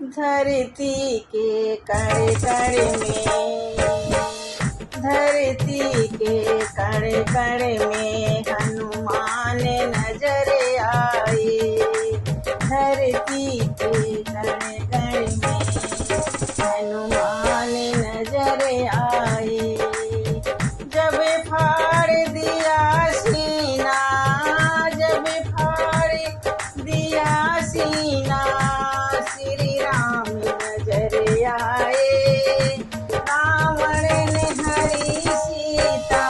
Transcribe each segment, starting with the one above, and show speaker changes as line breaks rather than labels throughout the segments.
धरती के कण कण में, धरती के कण कण में हनुमान नजर आए। धरती के कण कण में हनुमान नजर आए। जब फाड़ दिया सीना, जब फाड़ दिया सीना, श्री राम नजर आए। रावण ने हरी सीता,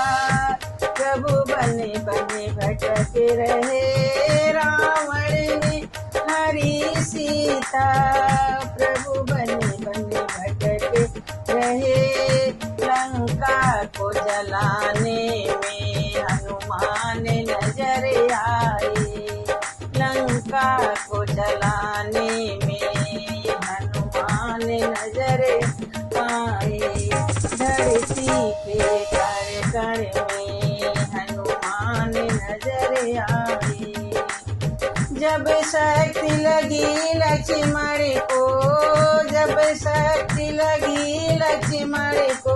प्रभु बने बने भटक रहे। रावण ने हरी सीता, प्रभु बने बने भटक रहे। लंका को जलाने में हनुमान नजर आए। लंका को जलाने में हनुमान नजर आए। धरती के कण कण में हनुमान नजर आए। जब शक्ति लगी लक्ष्मण को, जब शक्ति लगी लक्ष्मण को,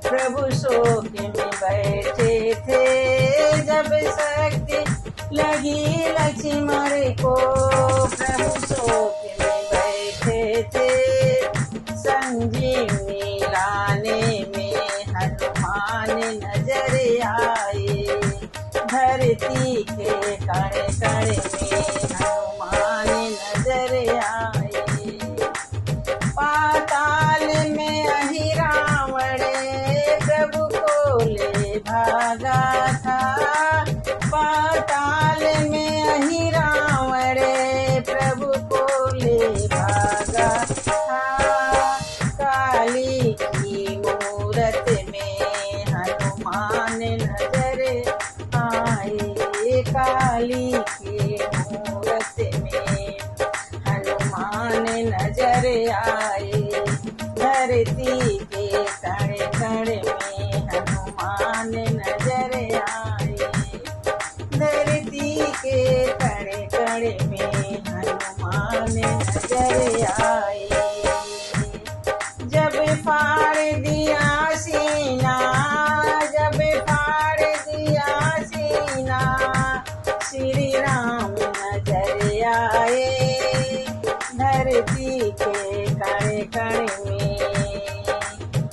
प्रभु शोक में बैठे थे। जब शक्ति लगी लक्ष्मण को, प्रभु शोक में बैठे थे। संजीवनी लाने में हनुमान नजर आए। धरती के कण कण में हनुमान नजर आए। पाताल में अहि रावण प्रभु को ले भागा था। पाताल में अहि रावण प्रभु को ले भागा था। काली की मूरत में हनुमान नजर आए। काली की मूरत में हनुमान नजर आए। धरती के कण कण में हनुमान नजर आए। धरती के कण कण में हनुमान नजर आए। जब फाड़ दिया सीना, जब फाड़ दिया सीना, श्री राम नजर आए। धरती के कण कण में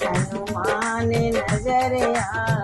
हनुमान नजर आए।